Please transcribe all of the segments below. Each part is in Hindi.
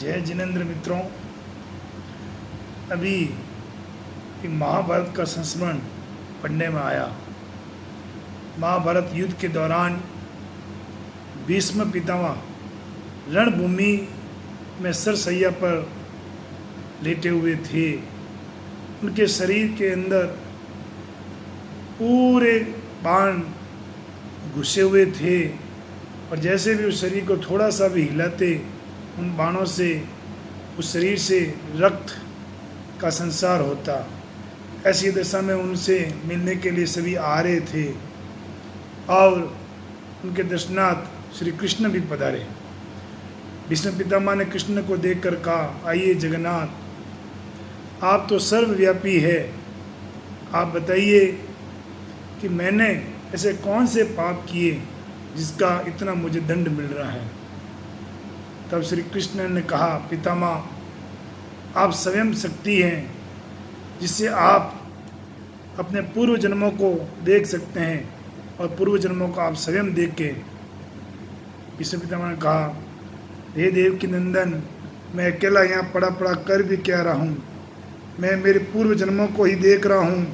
जय जिनेंद्र मित्रों। अभी एक महाभारत का संस्मरण पढ़ने में आया। महाभारत युद्ध के दौरान भीष्म पितामह रणभूमि में सरसैया पर लेटे हुए थे। उनके शरीर के अंदर पूरे बाण घुसे हुए थे और जैसे भी उस शरीर को थोड़ा सा भी हिलाते उन बाणों से उस शरीर से रक्त का संसार होता। ऐसी दशा में उनसे मिलने के लिए सभी आ रहे थे और उनके दर्शनार्थ श्री कृष्ण भी पधारे। भीष्म पितामह ने कृष्ण को देखकर कहा, आइए जगन्नाथ, आप तो सर्वव्यापी है, आप बताइए कि मैंने ऐसे कौन से पाप किए जिसका इतना मुझे दंड मिल रहा है। तब श्री कृष्ण ने कहा, पितामह, आप स्वयं शक्ति हैं जिससे आप अपने पूर्व जन्मों को देख सकते हैं और पूर्व जन्मों को आप स्वयं देख के। भीष्म पितामह ने कहा, हे देव की नंदन, मैं अकेला यहाँ पड़ा पड़ा कर भी क्या रहा हूँ। मैं मेरे पूर्व जन्मों को ही देख रहा हूँ।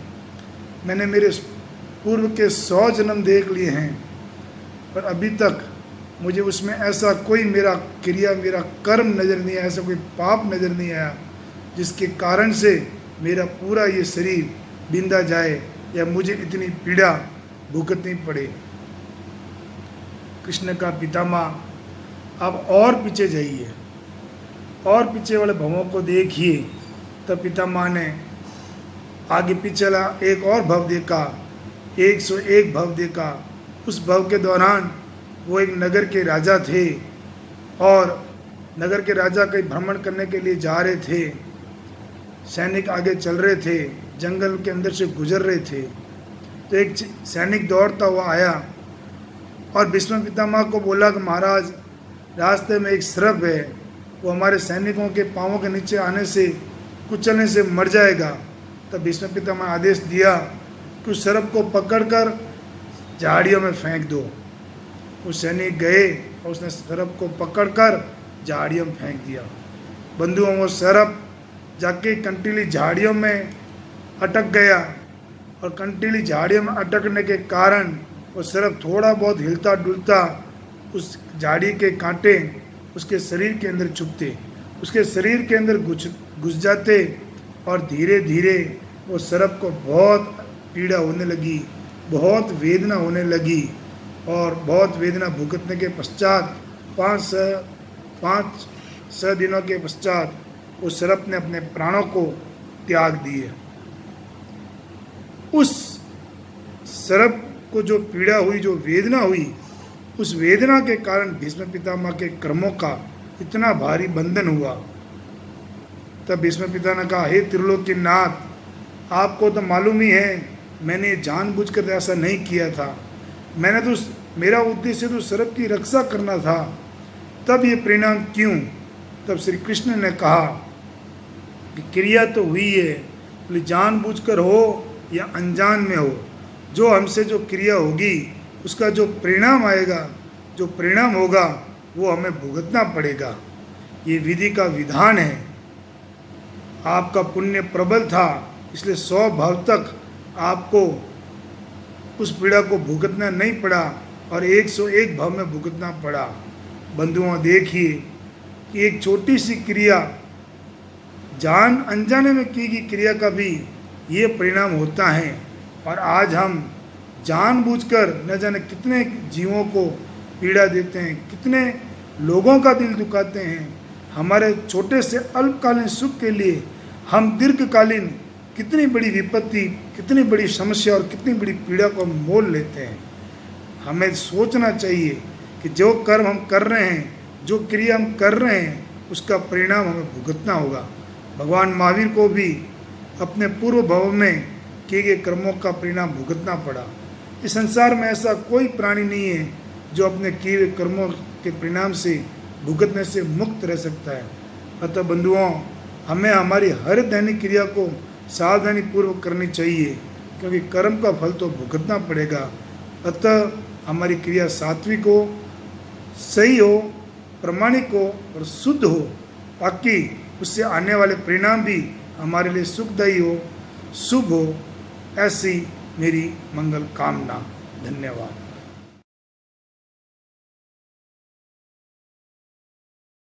मैंने मेरे पूर्व के 100 जन्म देख लिए हैं पर अभी तक मुझे उसमें ऐसा कोई मेरा क्रिया, मेरा कर्म नज़र नहीं आया, ऐसा कोई पाप नज़र नहीं आया जिसके कारण से मेरा पूरा ये शरीर बिंदा जाए या मुझे इतनी पीड़ा भुगतनी पड़े। कृष्ण का पितामह आप और पीछे जाइए और पीछे वाले भवों को देखिए। तब पितामह ने आगे पिछला एक और भव देखा, 101 भव देखा। उस भव के दौरान वो एक नगर के राजा थे और नगर के राजा कहीं भ्रमण करने के लिए जा रहे थे। सैनिक आगे चल रहे थे, जंगल के अंदर से गुजर रहे थे। तो एक सैनिक दौड़ता हुआ आया और भीष्म पितामह को बोला कि महाराज, रास्ते में एक सर्प है, वो हमारे सैनिकों के पाँवों के नीचे आने से, कुचलने से मर जाएगा। तब भीष्म पितामह ने आदेश दिया कि उस सर्प को पकड़कर झाड़ियों में फेंक दो। उस सैनिक गए और उसने सर्प को पकड़कर झाड़ियों में फेंक दिया। बंधुओं, वो सर्प जाके कंटीली झाड़ियों में अटक गया और कंटीली झाड़ियों में अटकने के कारण वो सर्प थोड़ा बहुत हिलता डुलता, उस झाड़ी के कांटे उसके शरीर के अंदर चुभते, उसके शरीर के अंदर घुस जाते और धीरे धीरे वो सर्प को बहुत पीड़ा होने लगी, बहुत वेदना होने लगी और बहुत वेदना भुगतने के पश्चात 5 दिनों के पश्चात उस सर्प ने अपने प्राणों को त्याग दिए। उस सर्प को जो पीड़ा हुई, जो वेदना हुई, उस वेदना के कारण भीष्म पितामह के कर्मों का इतना भारी बंधन हुआ। तब भीष्म पिता ने कहा, हे त्रिलोकीनाथ, आपको तो मालूम ही है मैंने जानबूझकर ऐसा नहीं किया था। मैंने तो मेरा उद्देश्य तो सर्प की रक्षा करना था, तब ये परिणाम क्यों। तब श्री कृष्ण ने कहा कि क्रिया तो हुई है, बोले जानबूझकर हो या अनजान में हो, जो हमसे जो क्रिया होगी उसका जो परिणाम आएगा, जो परिणाम होगा वो हमें भुगतना पड़ेगा। ये विधि का विधान है। आपका पुण्य प्रबल था इसलिए 100 भाव तक आपको उस पीड़ा को भुगतना नहीं पड़ा और 101 भाव में भुगतना पड़ा। बंधुओं, देखिए कि एक छोटी सी क्रिया, जान अनजाने में की गई क्रिया का भी ये परिणाम होता है और आज हम जानबूझकर न जाने कितने जीवों को पीड़ा देते हैं, कितने लोगों का दिल दुखाते हैं। हमारे छोटे से अल्पकालीन सुख के लिए हम दीर्घकालीन कितनी बड़ी विपत्ति, कितनी बड़ी समस्या और कितनी बड़ी पीड़ा को मोल लेते हैं। हमें सोचना चाहिए कि जो कर्म हम कर रहे हैं, जो क्रिया हम कर रहे हैं, उसका परिणाम हमें भुगतना होगा। भगवान महावीर को भी अपने पूर्व भव में किए गए कर्मों का परिणाम भुगतना पड़ा। इस संसार में ऐसा कोई प्राणी नहीं है जो अपने किए हुए कर्मों के परिणाम से भुगतने से मुक्त रह सकता है। अतः बंधुओं, हमें हमारी हर दैनिक क्रिया को सावधानी पूर्वक करनी चाहिए क्योंकि कर्म का फल तो भुगतना पड़ेगा। अतः हमारी क्रिया सात्विक हो, सही हो, प्रामाणिक हो और शुद्ध हो, ताकि उससे आने वाले परिणाम भी हमारे लिए सुखदायी हो, शुभ हो। ऐसी मेरी मंगल कामना। धन्यवाद।